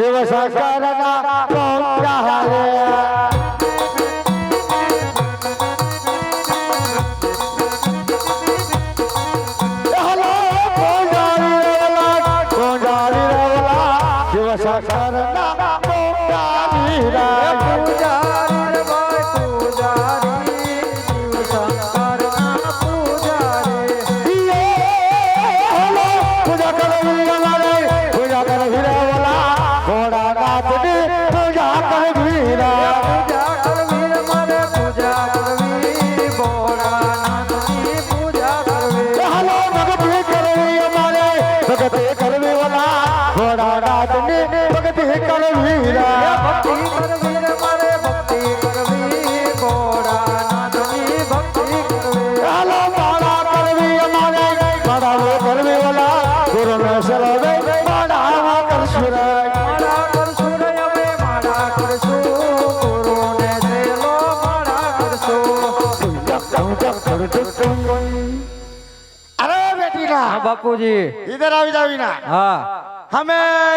શિવ શંકરના પહોંચ્યા રે શંકરના પૂજારી રે પૂજારી ભાઈ પૂજારી શિવ શંકરના પૂજારી હલો પૂજા કરવી અમારે પૂજા કરવી રે ઓલા ઘોડાનાથની પૂજા કરવી રે પૂજા કરવી અમારે પૂજા કરવી ઘોડાનાથની પૂજા કરવી હલો ભક્તિ કરવી અમારે ભક્તિ કરવી ઓલા ઘોડાનાથની ભક્તિ કરવી રે ભક્તિ કરવી રે મારે ભક્તિ કરવી ઘોડાનાથની ભક્તિ કરવી હાલો માળા કરવી અમારે માળા કરવી ઓલા ગુરુને સર્વે માળા કરશું રે માળા કરશું રે અમે માળા કરશું ગુરુને સેલો માળા કરશું અરે બેટીના हाँ बापूजी इधर આવી જાવીના हाँ हमें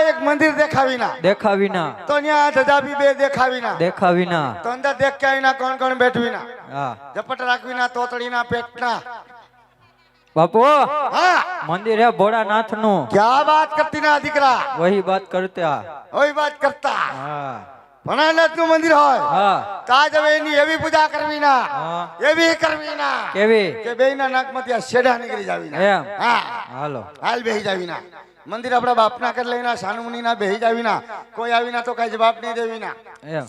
एक मंदिर देखावीना देखा विना तो यहाँ जजाबी बे देखावीना देखा विना तो अंदर देख के आईना कौन कौन बैठवीना हाँ झपट राखवीना तोतड़ीना पेटना बापू हाँ मंदिर है भोलानाथ नु क्या बात करती ना दिकरा वही बात करते हैं वही बात करता हाँ ભોળાનાથ નું મંદિર હોય हाँ તાજ હવે એની એવી પૂજા કરવીના हाँ એવી કરવીના केवी કે બેયના નાકમાંથી આ શેડા નીકળી જાવીના એમ હા હાલો હાલ બેહી જાવીના મંદિર આપણા બાપના કર લઈના સાનુમુનીના બેહી જાવીના કોઈ આવીના તો કઈ જવાબ નહીં દેવીના એમ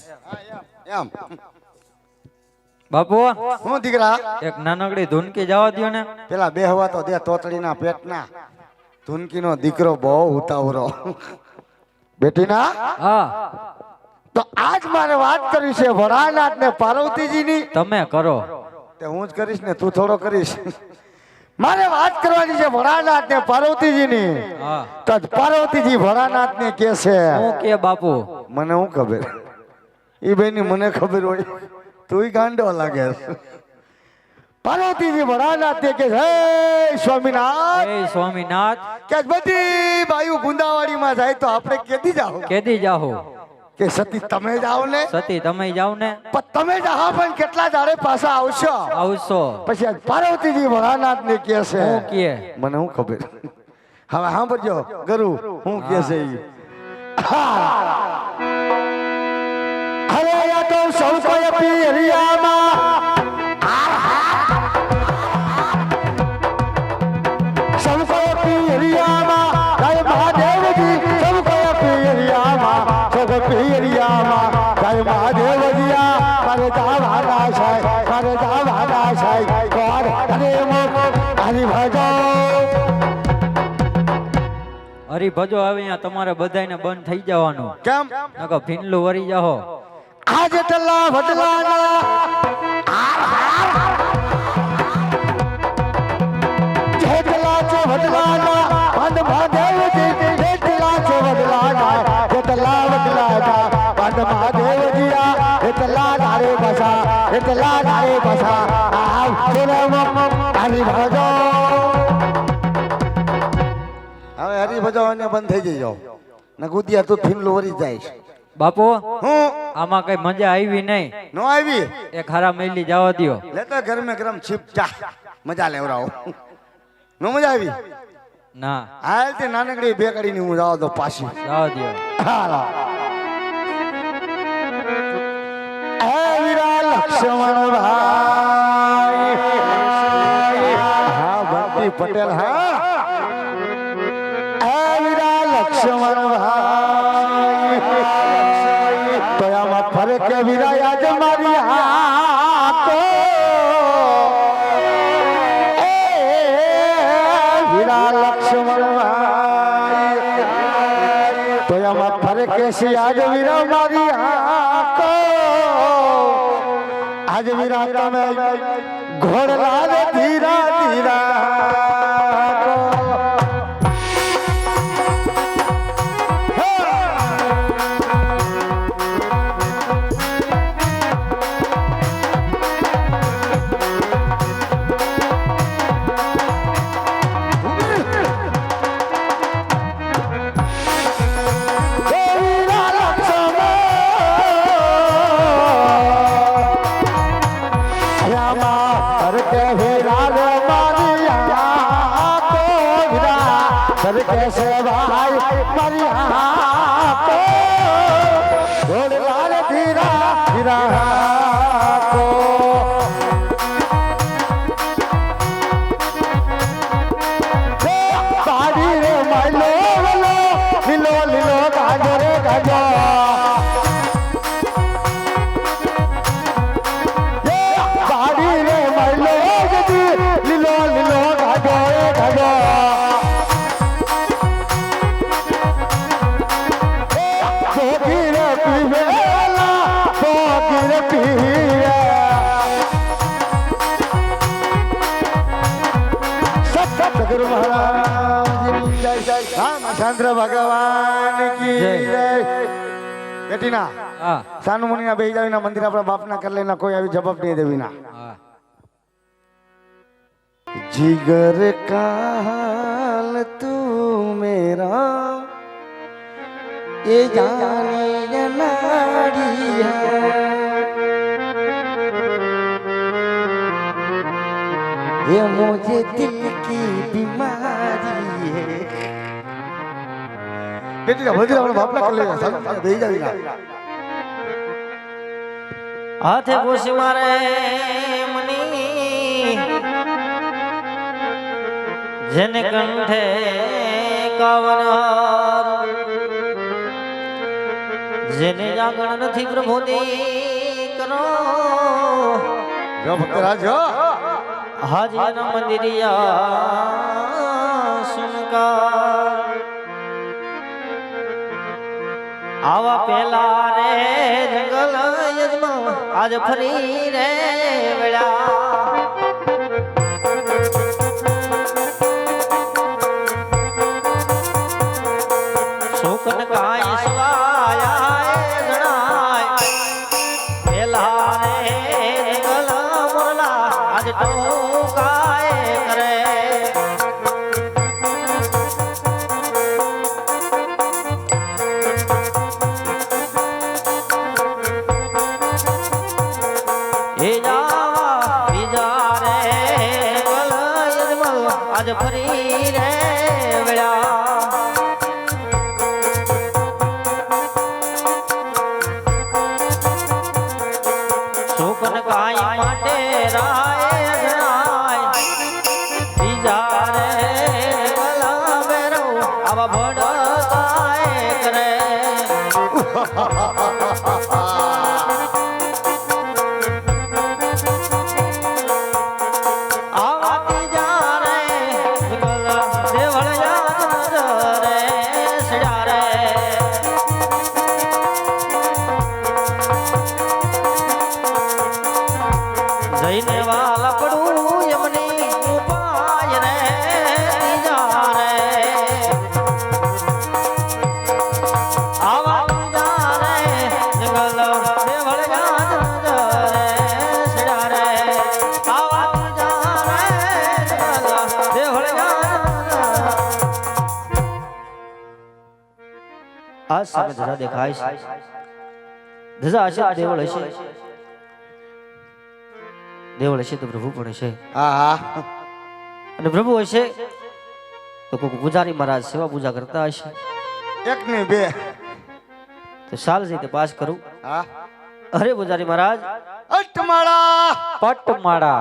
એમ બાપુ હું દીકરા એક નાનકડી ધૂનકી જવા દ્યો ને પેલા બેહવા તો દે તોતડીના પેટના ધૂનકીનો દીકરો બહુ ઉતાવળો બેટીના હા તો આજ મારે વાત કરી છે ભોળાનાથ ને પાર્વતીજીની તમે કરો તે હું જ કરીશ ને તું થોડો કરીશ મારે વાત કરવાની છે ભોળાનાથ ને પાર્વતીજીની હા તો પાર્વતીજી ભોળાનાથ ને કે છે હું કે બાપુ મને હું ખબર ઈ બેની મને ખબર હોય તુંય ગાંડો લાગે પાર્વતીજી ભોળાનાથ ને કે હે સ્વામિનાથ એ સ્વામીનાથ કે બધી બાયુ ગુંદાવાડીમાં જાય તો આપણે કેદી જાઓ કેદી જાહો કે સતી તમે જાઓ ને સતી તમે જાવ ને પણ તમે જાઓ પણ કેટલા દાડે પાછા આવશો આવશો પછી આજ પાર્વતીજી ભોળાનાથ ને કે છે હું કે મને હું ખબર હવે સાંભળજો ગરુ હું કે છે ઈ અરે યા તો સૌ કોઈ પીરિયામાં સૌ કોઈ પીરિયામાં જય મહાદેવજી સૌ કોઈ પીરિયામાં સૌ કોઈ પીરિયામાં જય મહાદેવજીયા મારે જાવાના છે મારે જાવાના છે કોર અરે મુખ હરી ભજો હરિભજો આવે અહીંયા તમારે બધાયને બંધ થઈ જવાનું કેમ નકો ભીંડલું વરી જાહો આજે ટલ્લા વડલાના જેટલા છે વડલાના બંધ મહાદેવજી જેટલા છે વડલાના જેટલા વડલાના બંધ મહાદેવજીયા એટલા ધારે બસા એટલા ધારે બસા આવ હરી ભજો હવે હરી ભજો અને બંધ થઈ જજો ને ગુદિયા તું ફીનલું વરી જાય બાપુ હું આમાં કઈ મજા આવી નહીં નો આવી એક હારા મેલી જવા દ્યો લેતા ઘર में गरम छिप चा મજા લેવરાઓ નો મજા આવી ના હાલ તે નાનકડી બેકડીની હું જાવ તો પાછી જવા દ્યો હાલો એ વીરા લક્ષ્મણ ભાઈ હા બંટી પટેલ હા એ વીરા લક્ષ્મણ ભાઈ તો આમાં ફરે કે વીરા આજ મારી હાથો એ વીરા લક્ષ્મણ ભાઈ તો આમાં ફરે કે સી આજ વીરા મારી હાથો આજ વીરા તમે ઘોડલા રે ધીરા ધીરા Hey! ગુરુ મહારાજની જય રામચંદ્ર ભગવાન કી જય બેટીના હા સાનુ મુનિના બેહી જાવીના મંદિર આપણા બાપના કર લેના કોઈ આવી જવાબ નહીં દેવીના હા जिगर का हाल तू मेरा ये जाने नाड़ी है ये मुझे दिल की बीमारी है बेटी का मंदिर अपना बाप ना कर लेना सानू बेही जावीना हाथे घुसी मारे मनी जन कंठे कावनार जेने जागण નથી પ્રભુ દી કરો જો ભક્તરાજ જો હાજી ના મંદિરિયા સુનકાર આવા પેલા રે જંગલ યજમા આજ ફરી રે વેળા શોકન કાય સ્વાયા જણાય પેલા રે જંગલ મોરલા આજ ટોકાય કરે आज फरी रे वेळा शोकन काई माटे राय जनाय बीजा रे गला मेरो आवा भड़काय करे જઈને વાલા પડું યમની ઉપાય રે તીજા રે આવા તીજા રે જંગલ દેવળ ગાજ રે સડા રે આવા તીજા રે જંગલ દેવળ ગાજ આ સામે ધજા દેખાય છે ધજા હશે દેવળ હશે દેવળ હશે તો પ્રભુ પણ હશે હા હા અને પ્રભુ હશે તો કોઈ પૂજારી મહારાજ સેવા પૂજા કરતા હશે એક ને બે તો સાલ રીતે પાસ કરું હા અરે પૂજારી મહારાજ અટમાળા પટમાળા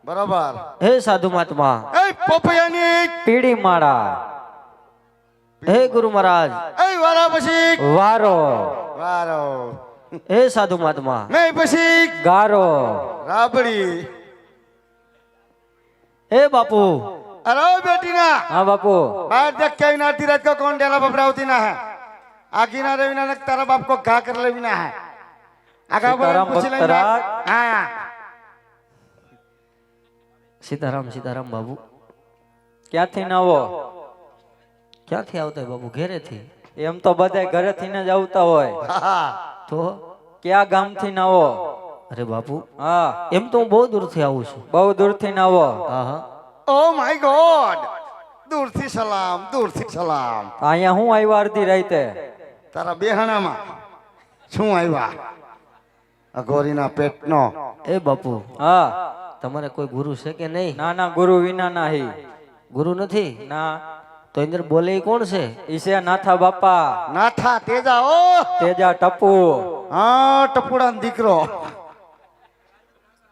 બરાબર હે સાધુ મહાત્મા એ પોપૈયાની પીળી માળા હે ગુરુ મહારાજ એ વારા પછી વારો વારો હે સાધુ મહાત્મા નહીં પછી ગારો રાબડી હે બાપુ अरे बेटी ना હા બાપુ बाहर देख के नाती रात को कौन डेला बबरावती ना है आगी ना रविना ने तारा बाप को घा कर लेविना है आगा सीताराम पूछ लेना भक्तराज। हाँ સીતારામ સીતારામ બાબુ ક્યાંથી નવો ક્યાંથી આવતા હોય બાબુ ઘેરેથી એમ તો બધાય ઘરેથી ને જ આવતા હોય हाँ તો ક્યાં ગામથી નવો અરે બાપુ હા એમ તો હું બહુ દૂરથી આવું છું બહુ દૂરથી નવો હા હા ओ माय गॉड दूर थी सलाम અહીંયા હું આવ્યા અડધી રાતે तारा बेहणाમાં શું આવ્યા અઘોરીના પેટનો એ બાપુ હા તમારે કોઈ ગુરુ છે કે નહીં ના ના ગુરુ વિના નાહી ગુરુ નથી ના તો અંદર બોલે ઈ કોણ છે ઈશે નાથા બાપા નાથા તેજા ઓ તેજા ટપુ હા ટપુડાનો દીકરો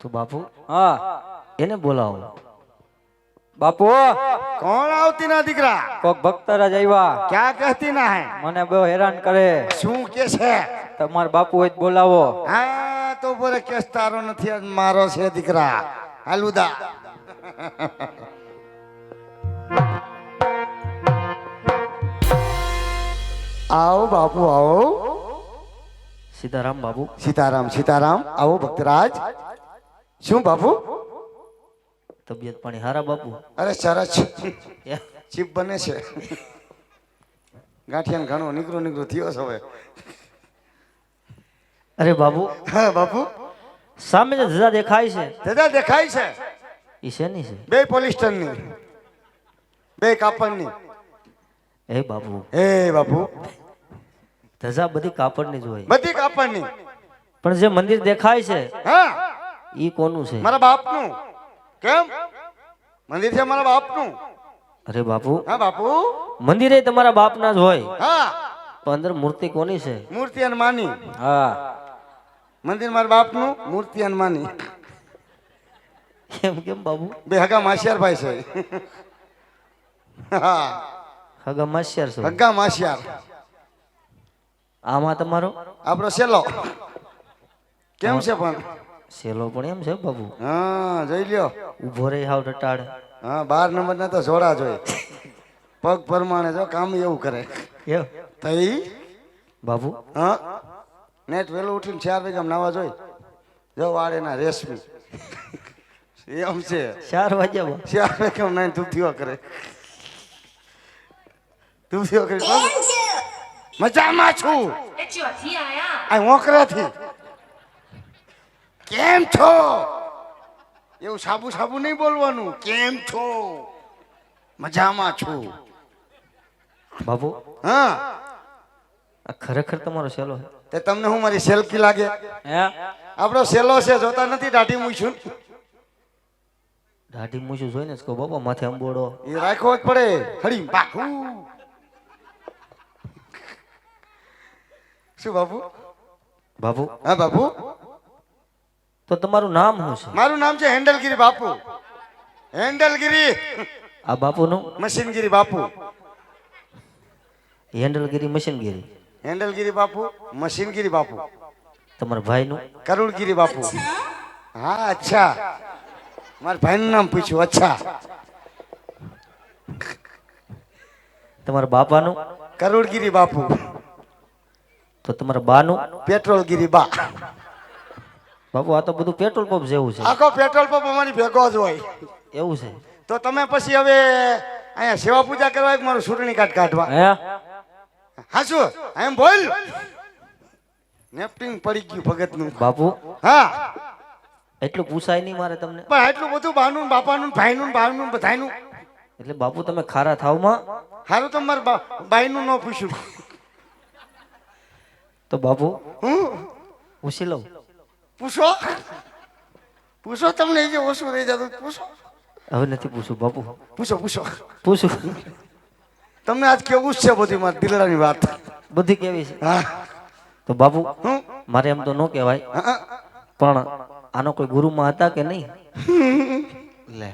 તો બાપુ હા એને બોલાવો બાપુ કોણ આવતી ના દીકરા કોક ભક્તરાજ આવ્યા क्या कहती ना है મને બહુ હેરાન કરે શું કે છે તમારા બાપુ હોય તો બોલાવો હા તો બોલે કેસ તારો નથી આજ મારો છે દીકરા હાલુદા आओ बापू आओ સીતારામ બાબુ सीताराम सीताराम आओ भक्तराज શું बापू તબિયત પાણી હારા બાપુ? અરે સરસ એ, ચીપ બને છે ગાંઠિયાને ઘણો નીકળો થયો છે હવે. અરે બાપુ, હા બાપુ, સામે જે ધજા દેખાય છે દાદા દેખાય છે એ શેની છે? બે પોલિસ્ટરની, બે કાપડની. એ બાપુ, હે બાપુ, ધજા બધી કાપડની જ હોય, બધી કાપડની. પણ જે મંદિર દેખાય છે હા, ઈ કોનું છે? મારા બાપનું. કેમ? મંદિર છે મારા બાપનું. અરે બાપુ, હા બાપુ, મંદિરે તમારા બાપના જ હોય, હા, પણ અંદર મૂર્તિ કોની છે? મૂર્તિ અને માની. હા મંદિર મારા બાપનું, મૂર્તિ અને માની. કેમ કેમ બાપુ? બે હગા માસિયાર ભાઈ છે. હા, હગા માસ્યાર છો? હગા માસિયાર. આમાં તમારો આપણો સેલો કેમ છે પણ? સેલો પણ એમ છે બાપુ? હા, જોઈ લ્યો. ઉભો રહી હાવ ટટાડ. હા, 12 નંબરના તો જોડા જોઈ. પગ પ્રમાણે જો કામ એવું કરે. કેમ તઈ બાપુ? હા, નેટ વેલું ઉઠીને 4 વાગ્યા નાવા જોઈ. જો વાળ એના રેશમી એમ છે. 4 વાગ્યા બાપુ? 4 વાગ્યા નાઈ ધૂપીઓ કરે. ધૂપીઓ કરી બાબુ. મજામાં છું. આ મોકરાથી કેમ છો એવું સાબુ સાબુ નહીં બોલવાનું. કેમ છો? મજામાં છું. બાપુ, હા, આ ખરેખર તમારો સેલો છે? તે તમને હું મારી સેલ્ફી લાગે? હે આપણો સેલો છે, જોતા નથી? દાઢી મૂછું દાઢી મૂછું જોઈને જ કહો બાપા, માથે અંબોડો. એ રાખવો જ પડે. હળી બાપુ. શું બાપુ? બાપુ, હા બાપુ, તો તમારું નામ શું છે? મારું નામ છે હેન્ડલગીરી બાપુ. હેન્ડલગીરી, આ બાપુનું? મશીનગીરી બાપુ. હેન્ડલગીરી મશીનગીરી. હેન્ડલગીરી બાપુ, મશીનગીરી બાપુ. તમારા ભાઈનું? કરુણગીરી બાપુ. હા, અચ્છા, મારા ભાઈનું નામ પૂછ્યું. અચ્છા, તમારા બાપાનું? કરુણગીરી બાપુ. તો તમારા બાનું? પેટ્રોલગીરી બા. બાપુ, આ તો બધું પેટ્રોલ પંપ જેવું છે. આખો પેટ્રોલ પંપ અમારી ભેગો જ હોય. એવું છે? તો તમે પછી હવે અહીંયા સેવા પૂજા કરવા કે મારું ચૂંટણી કાર્ડ કાઢવા? હે હા, શું એમ બોલ? નેપટિંગ પડી ગયું ભગતનું. બાપુ, હા, એટલું પૂછાય નહીં મારે તમને. પણ આટલું બધું બાનું બાપાનું ભાઈનું બાનું બધાયનું. એટલે બાપુ તમે ખારા થાવમાં? સારું તો મારા બાઈનું ન પૂછ્યું. તો બાપુ હું પૂછી લઉં? પૂછો પૂછો, તમને જે ઓછું રહી જતું પૂછો. હવે નથી પૂછું બાપુ. પૂછો પૂછો. પૂછું? તમને આજ કેવું જ છે બધી મારી દિલડાની વાત? બધી કેવી છે? હા. તો બાપુ, હું મારે એમ તો ન કહેવાય, હા, પણ આનો કોઈ ગુરુમાં હતા કે નહીં? લે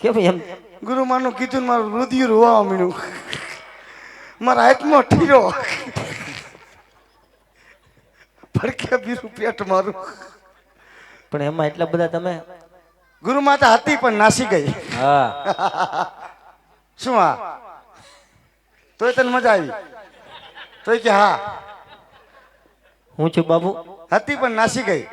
કેમ એમ? ગુરુમાનું કીધું ને મારું રુધિર રોવા માંડ્યું. મારા હાથમાં ઠીરો ભડકે બીરું પેટ મારું. પણ એમાં એટલા બધા તમે? ગુરુ માતા હતી પણ નાસી ગઈ. હા શું? હા, તોય તને મજા આવી? તોય કે હા હું છું બાપુ? હતી પણ નાસી ગઈ.